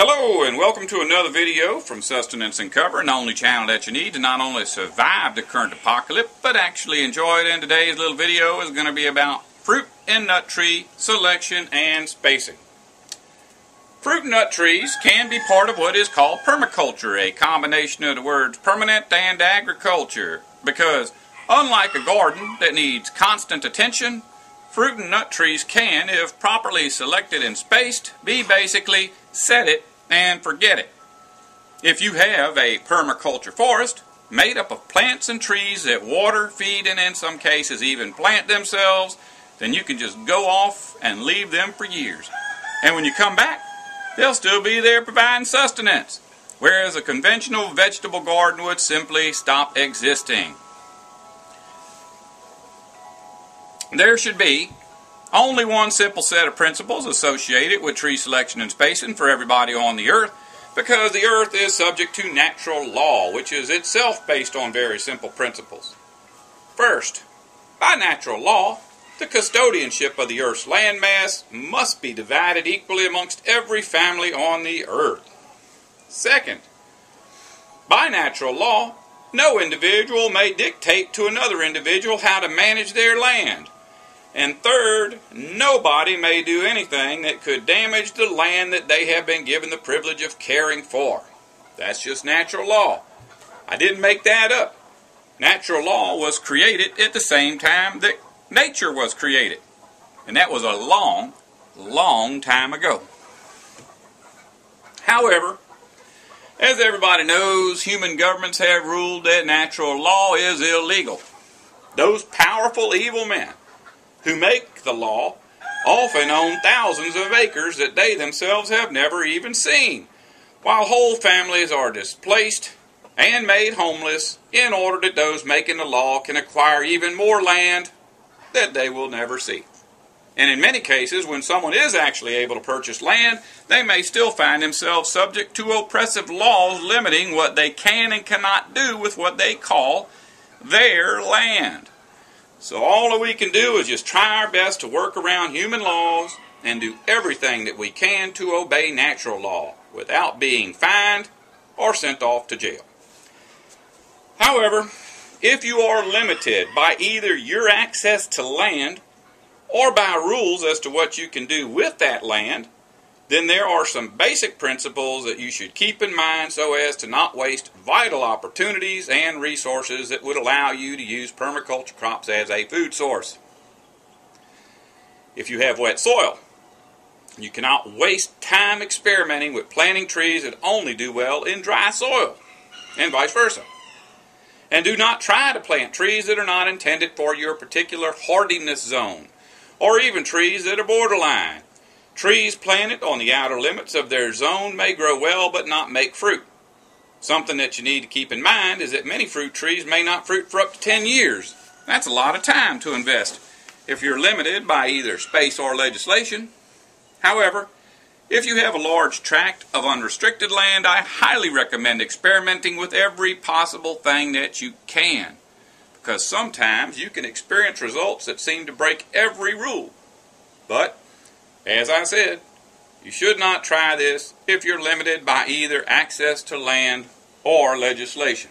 Hello and welcome to another video from Sustenance and Cover, the only channel that you need to not only survive the current apocalypse, but actually enjoy it. And today's little video is going to be about fruit and nut tree selection and spacing. Fruit and nut trees can be part of what is called permaculture, a combination of the words permanent and agriculture, because unlike a garden that needs constant attention, fruit and nut trees can, if properly selected and spaced, be basically set it and forget it. If you have a permaculture forest made up of plants and trees that water, feed, and in some cases even plant themselves, then you can just go off and leave them for years. And when you come back, they'll still be there providing sustenance, whereas a conventional vegetable garden would simply stop existing. There should be only one simple set of principles associated with tree selection and spacing for everybody on the earth, because the earth is subject to natural law, which is itself based on very simple principles. First, by natural law, the custodianship of the earth's landmass must be divided equally amongst every family on the earth. Second, by natural law, no individual may dictate to another individual how to manage their land. And third, nobody may do anything that could damage the land that they have been given the privilege of caring for. That's just natural law. I didn't make that up. Natural law was created at the same time that nature was created. And that was a long, long time ago. However, as everybody knows, human governments have ruled that natural law is illegal. Those powerful evil men who make the law often own thousands of acres that they themselves have never even seen, while whole families are displaced and made homeless in order that those making the law can acquire even more land that they will never see. And in many cases, when someone is actually able to purchase land, they may still find themselves subject to oppressive laws limiting what they can and cannot do with what they call their land. So all that we can do is just try our best to work around human laws and do everything that we can to obey natural law without being fined or sent off to jail. However, if you are limited by either your access to land or by rules as to what you can do with that land, then there are some basic principles that you should keep in mind so as to not waste vital opportunities and resources that would allow you to use permaculture crops as a food source. If you have wet soil, you cannot waste time experimenting with planting trees that only do well in dry soil, and vice versa. And do not try to plant trees that are not intended for your particular hardiness zone, or even trees that are borderline. Trees planted on the outer limits of their zone may grow well but not make fruit. Something that you need to keep in mind is that many fruit trees may not fruit for up to 10 years. That's a lot of time to invest if you're limited by either space or legislation. However, if you have a large tract of unrestricted land, I highly recommend experimenting with every possible thing that you can, because sometimes you can experience results that seem to break every rule. But as I said, you should not try this if you're limited by either access to land or legislation.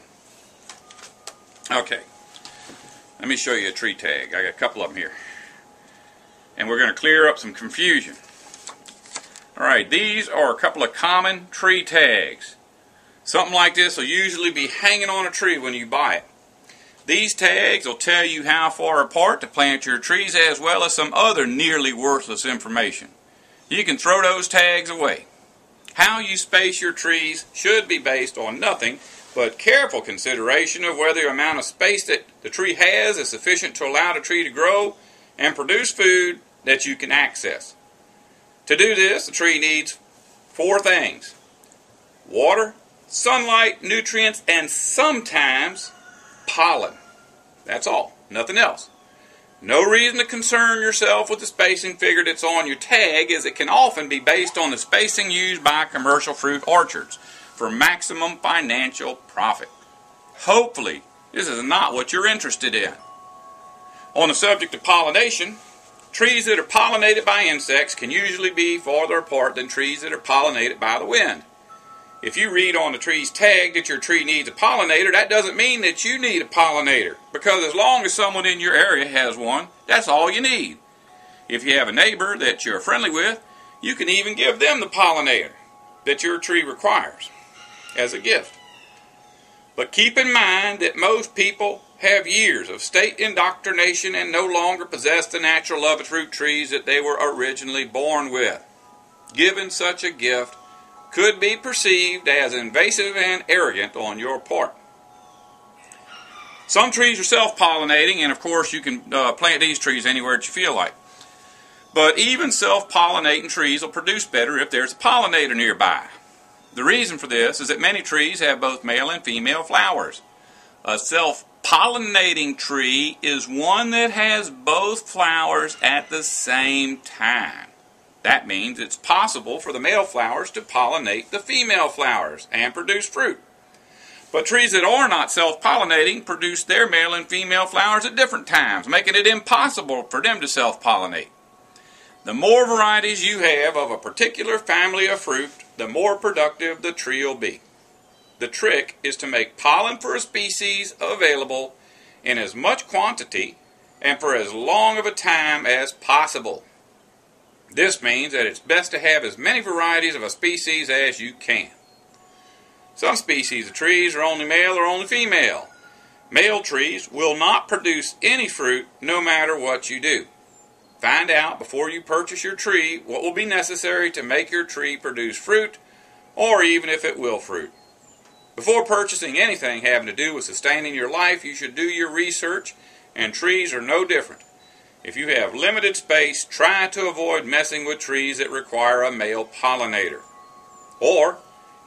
Okay, let me show you a tree tag. I got a couple of them here. And we're going to clear up some confusion. Alright, these are a couple of common tree tags. Something like this will usually be hanging on a tree when you buy it. These tags will tell you how far apart to plant your trees, as well as some other nearly worthless information. You can throw those tags away. How you space your trees should be based on nothing but careful consideration of whether the amount of space that the tree has is sufficient to allow the tree to grow and produce food that you can access. To do this, the tree needs 4 things: water, sunlight, nutrients, and sometimes pollen. That's all. Nothing else. No reason to concern yourself with the spacing figure that's on your tag, as it can often be based on the spacing used by commercial fruit orchards for maximum financial profit. Hopefully, this is not what you're interested in. On the subject of pollination, trees that are pollinated by insects can usually be farther apart than trees that are pollinated by the wind. If you read on the tree's tag that your tree needs a pollinator, that doesn't mean that you need a pollinator, because as long as someone in your area has one, that's all you need. If you have a neighbor that you're friendly with, you can even give them the pollinator that your tree requires as a gift. But keep in mind that most people have years of state indoctrination and no longer possess the natural love of fruit trees that they were originally born with. Giving such a gift could be perceived as invasive and arrogant on your part. Some trees are self-pollinating, and of course you can plant these trees anywhere that you feel like. But even self-pollinating trees will produce better if there's a pollinator nearby. The reason for this is that many trees have both male and female flowers. A self-pollinating tree is one that has both flowers at the same time. That means it's possible for the male flowers to pollinate the female flowers and produce fruit. But trees that are not self-pollinating produce their male and female flowers at different times, making it impossible for them to self-pollinate. The more varieties you have of a particular family of fruit, the more productive the tree will be. The trick is to make pollen for a species available in as much quantity and for as long of a time as possible. This means that it's best to have as many varieties of a species as you can. Some species of trees are only male or only female. Male trees will not produce any fruit no matter what you do. Find out before you purchase your tree what will be necessary to make your tree produce fruit, or even if it will fruit. Before purchasing anything having to do with sustaining your life, you should do your research, and trees are no different. If you have limited space, try to avoid messing with trees that require a male pollinator. Or,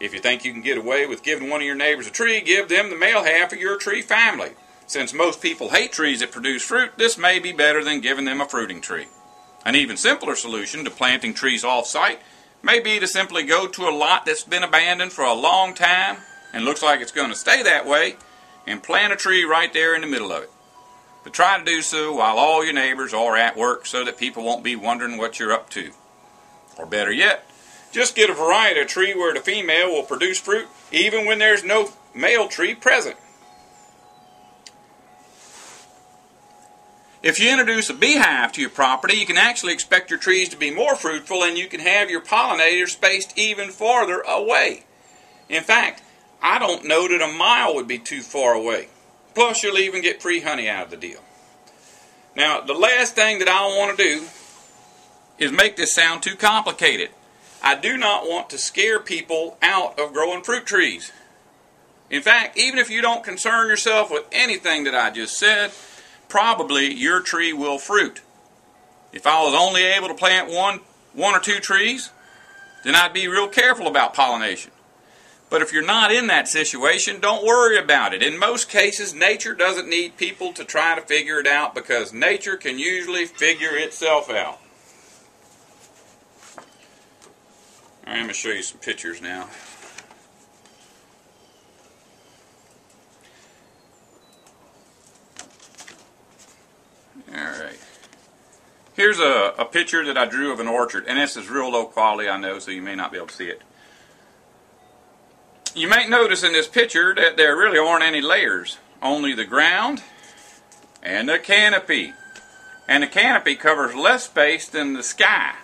if you think you can get away with giving one of your neighbors a tree, give them the male half of your tree family. Since most people hate trees that produce fruit, this may be better than giving them a fruiting tree. An even simpler solution to planting trees off-site may be to simply go to a lot that's been abandoned for a long time and looks like it's going to stay that way, and plant a tree right there in the middle of it. But try to do so while all your neighbors are at work so that people won't be wondering what you're up to. Or better yet, just get a variety of tree where the female will produce fruit even when there's no male tree present. If you introduce a beehive to your property, you can actually expect your trees to be more fruitful, and you can have your pollinators spaced even farther away. In fact, I don't know that a mile would be too far away. Plus, you'll even get free honey out of the deal. Now, the last thing that I want to do is make this sound too complicated. I do not want to scare people out of growing fruit trees. In fact, even if you don't concern yourself with anything that I just said, probably your tree will fruit. If I was only able to plant one or two trees, then I'd be real careful about pollination. But if you're not in that situation, don't worry about it. In most cases, nature doesn't need people to try to figure it out, because nature can usually figure itself out. All right, I'm going to show you some pictures now. Alright. Here's a picture that I drew of an orchard, and this is real low quality, I know, so you may not be able to see it. You may notice in this picture that there really aren't any layers, only the ground and the canopy. And the canopy covers less space than the sky.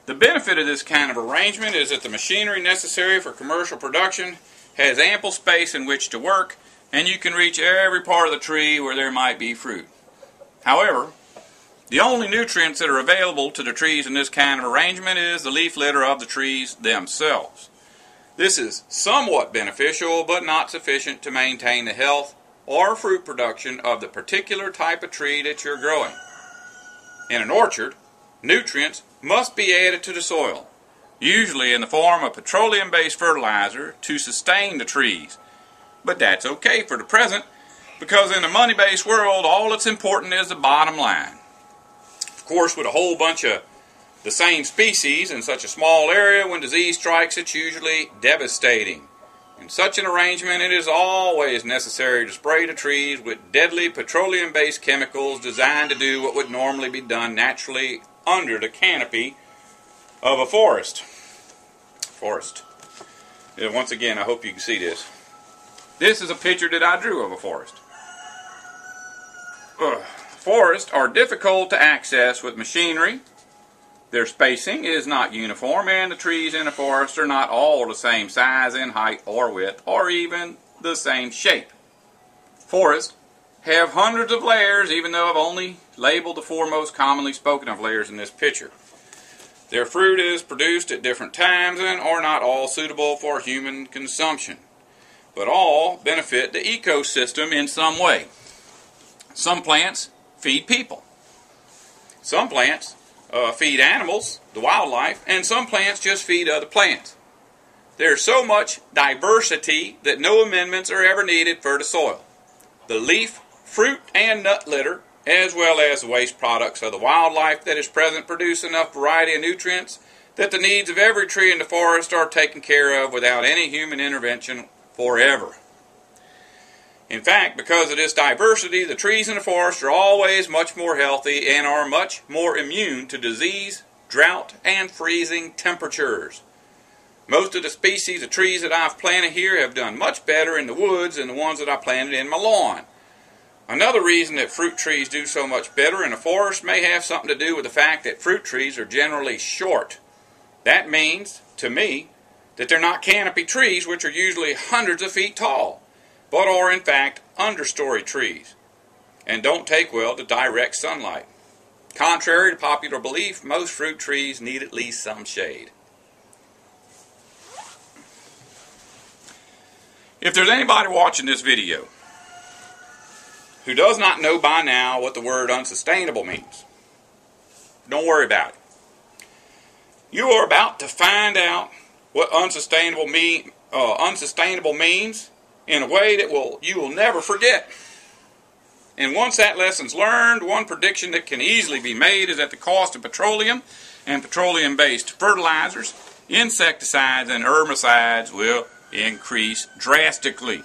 The benefit of this kind of arrangement is that the machinery necessary for commercial production has ample space in which to work, and you can reach every part of the tree where there might be fruit. However, the only nutrients that are available to the trees in this kind of arrangement is the leaf litter of the trees themselves. This is somewhat beneficial, but not sufficient to maintain the health or fruit production of the particular type of tree that you're growing. In an orchard, nutrients must be added to the soil, usually in the form of petroleum-based fertilizer to sustain the trees. But that's okay for the present, because in a money-based world, all that's important is the bottom line. Of course, with a whole bunch of the same species in such a small area, when disease strikes, it's usually devastating. In such an arrangement, it is always necessary to spray the trees with deadly petroleum-based chemicals designed to do what would normally be done naturally under the canopy of a forest. Once again, I hope you can see this. This is a picture that I drew of a forest. Forests are difficult to access with machinery. Their spacing is not uniform, and the trees in a forest are not all the same size in height or width, or even the same shape. Forests have hundreds of layers, even though I've only labeled the 4 most commonly spoken of layers in this picture. Their fruit is produced at different times and are not all suitable for human consumption, but all benefit the ecosystem in some way. Some plants feed people. Some plants feed animals, the wildlife, and some plants just feed other plants. There's so much diversity that no amendments are ever needed for the soil. The leaf, fruit, and nut litter, as well as the waste products of the wildlife that is present, produce enough variety of nutrients that the needs of every tree in the forest are taken care of without any human intervention forever. In fact, because of this diversity, the trees in the forest are always much more healthy and are much more immune to disease, drought, and freezing temperatures. Most of the species of trees that I've planted here have done much better in the woods than the ones that I planted in my lawn. Another reason that fruit trees do so much better in the forest may have something to do with the fact that fruit trees are generally short. That means, to me, that they're not canopy trees, which are usually hundreds of feet tall, but are in fact understory trees, and don't take well to direct sunlight. Contrary to popular belief, most fruit trees need at least some shade. If there's anybody watching this video who does not know by now what the word unsustainable means, don't worry about it. You are about to find out what unsustainable means in a way that you will never forget. And once that lesson's learned, one prediction that can easily be made is that the cost of petroleum and petroleum-based fertilizers, insecticides, and herbicides will increase drastically.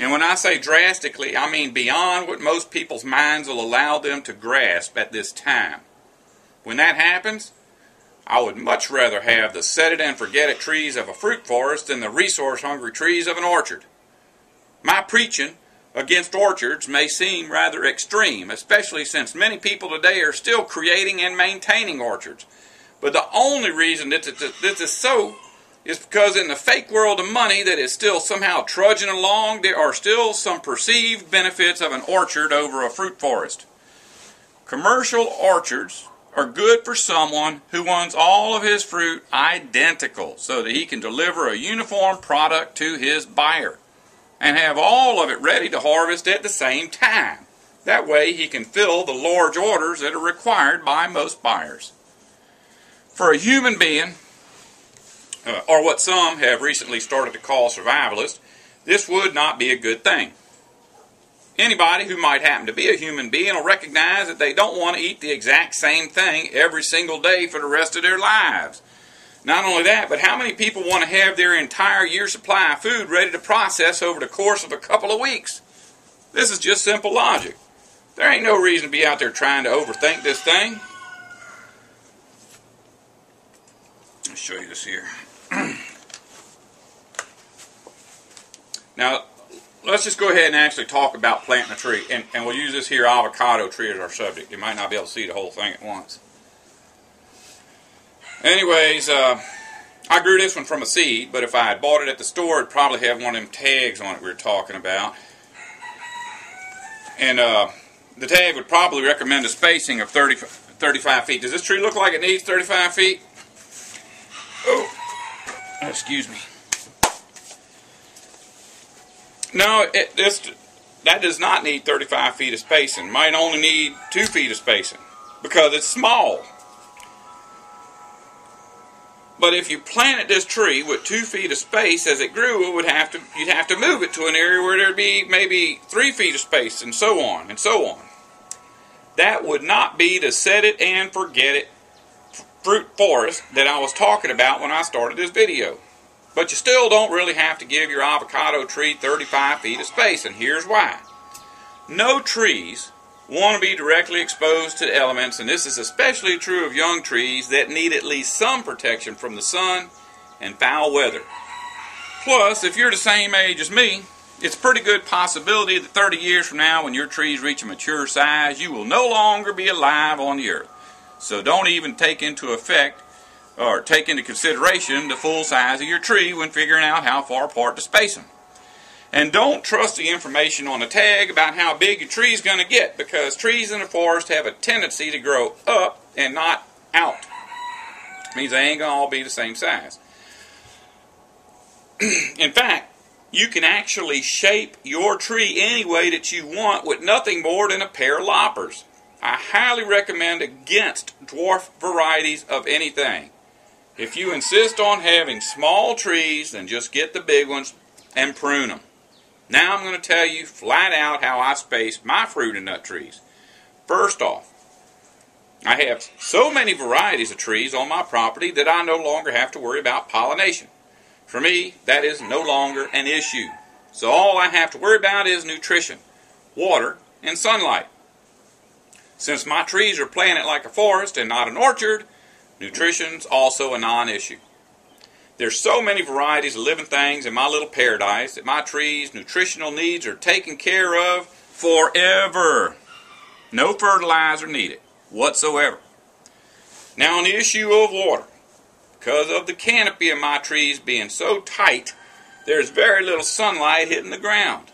And when I say drastically, I mean beyond what most people's minds will allow them to grasp at this time. When that happens, I would much rather have the set-it-and-forget-it trees of a fruit forest than the resource-hungry trees of an orchard. My preaching against orchards may seem rather extreme, especially since many people today are still creating and maintaining orchards. But the only reason that this is so is because in the fake world of money that is still somehow trudging along, there are still some perceived benefits of an orchard over a fruit forest. Commercial orchards are good for someone who wants all of his fruit identical so that he can deliver a uniform product to his buyer and have all of it ready to harvest at the same time. That way he can fill the large orders that are required by most buyers. For a human being, or what some have recently started to call survivalists, this would not be a good thing. Anybody who might happen to be a human being will recognize that they don't want to eat the exact same thing every single day for the rest of their lives. Not only that, but how many people want to have their entire year's supply of food ready to process over the course of a couple of weeks? This is just simple logic. There ain't no reason to be out there trying to overthink this thing. I'll show you this here. Now, let's just go ahead and actually talk about planting a tree. And we'll use this here avocado tree as our subject. You might not be able to see the whole thing at once. Anyways, I grew this one from a seed, but if I had bought it at the store, it'd probably have one of them tags on it we were talking about. And the tag would probably recommend a spacing of 35 feet. Does this tree look like it needs 35 feet? Oh, excuse me. No, that does not need 35 feet of spacing. It might only need 2 feet of spacing because it's small. But if you planted this tree with 2 feet of space as it grew, you'd have to move it to an area where there'd be maybe 3 feet of space, and so on and so on. That would not be the set it and forget it fruit forest that I was talking about when I started this video. But you still don't really have to give your avocado tree 35 feet of space, and here's why. No trees want to be directly exposed to elements, and this is especially true of young trees that need at least some protection from the sun and foul weather. Plus, if you're the same age as me, it's a pretty good possibility that 30 years from now, when your trees reach a mature size, you will no longer be alive on the earth. So don't even take into consideration the full size of your tree when figuring out how far apart to space them. And don't trust the information on the tag about how big your tree is going to get, because trees in the forest have a tendency to grow up and not out. It means they ain't going to all be the same size. In fact, you can actually shape your tree any way that you want with nothing more than a pair of loppers. I highly recommend against dwarf varieties of anything. If you insist on having small trees, then just get the big ones and prune them. Now I'm going to tell you flat out how I space my fruit and nut trees. First off, I have so many varieties of trees on my property that I no longer have to worry about pollination. For me, that is no longer an issue. So all I have to worry about is nutrition, water, and sunlight. Since my trees are planted like a forest and not an orchard, nutrition's also a non-issue. There's so many varieties of living things in my little paradise that my trees' nutritional needs are taken care of forever. No fertilizer needed whatsoever. Now on the issue of water, because of the canopy of my trees being so tight, there's very little sunlight hitting the ground.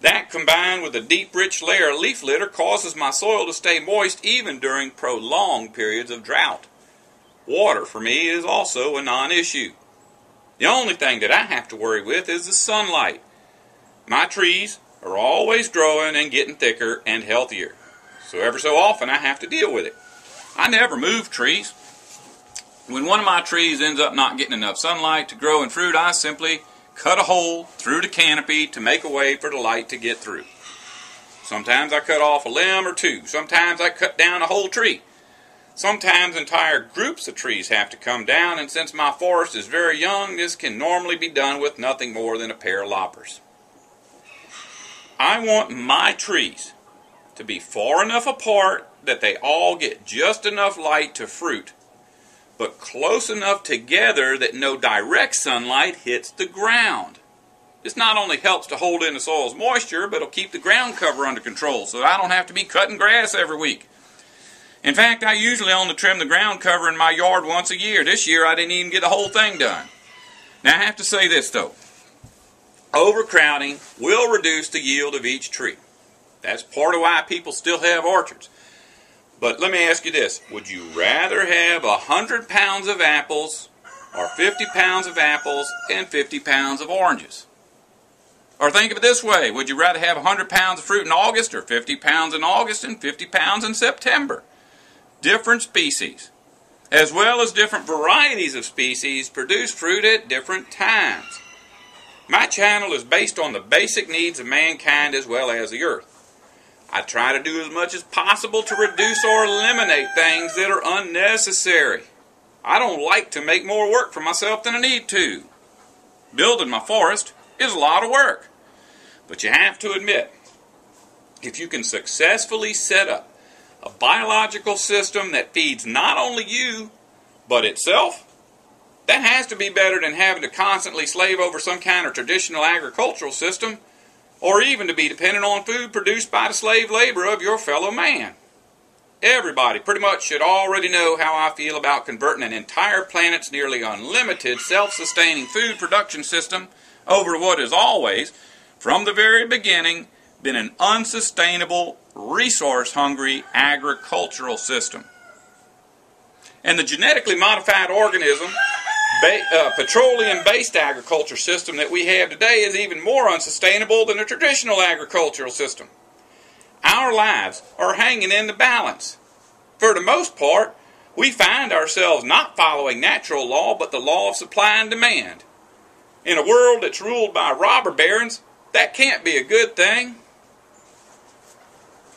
That, combined with a deep, rich layer of leaf litter, causes my soil to stay moist even during prolonged periods of drought. Water, for me, is also a non-issue. The only thing that I have to worry with is the sunlight. My trees are always growing and getting thicker and healthier, so ever so often I have to deal with it. I never move trees. When one of my trees ends up not getting enough sunlight to grow and fruit, I simply cut a hole through the canopy to make a way for the light to get through. Sometimes I cut off a limb or two. Sometimes I cut down a whole tree. Sometimes entire groups of trees have to come down, and since my forest is very young, this can normally be done with nothing more than a pair of loppers. I want my trees to be far enough apart that they all get just enough light to fruit, but close enough together that no direct sunlight hits the ground. This not only helps to hold in the soil's moisture, but it'll keep the ground cover under control so I don't have to be cutting grass every week. In fact, I usually only trim the ground cover in my yard once a year. This year I didn't even get the whole thing done. Now I have to say this though. Overcrowding will reduce the yield of each tree. That's part of why people still have orchards. But let me ask you this. Would you rather have 100 pounds of apples or 50 pounds of apples and 50 pounds of oranges? Or think of it this way. Would you rather have 100 pounds of fruit in August or 50 pounds in August and 50 pounds in September? Different species, as well as different varieties of species, produce fruit at different times. My channel is based on the basic needs of mankind as well as the earth. I try to do as much as possible to reduce or eliminate things that are unnecessary. I don't like to make more work for myself than I need to. Building my forest is a lot of work. But you have to admit, if you can successfully set up a biological system that feeds not only you, but itself, that has to be better than having to constantly slave over some kind of traditional agricultural system, or even to be dependent on food produced by the slave labor of your fellow man. Everybody pretty much should already know how I feel about converting an entire planet's nearly unlimited self-sustaining food production system over to what has always, from the very beginning, been an unsustainable, resource-hungry agricultural system. And the genetically modified organism, petroleum-based agriculture system that we have today is even more unsustainable than the traditional agricultural system. Our lives are hanging in the balance. For the most part, we find ourselves not following natural law, but the law of supply and demand. In a world that's ruled by robber barons, that can't be a good thing.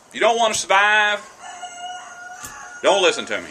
If you don't want to survive, don't listen to me.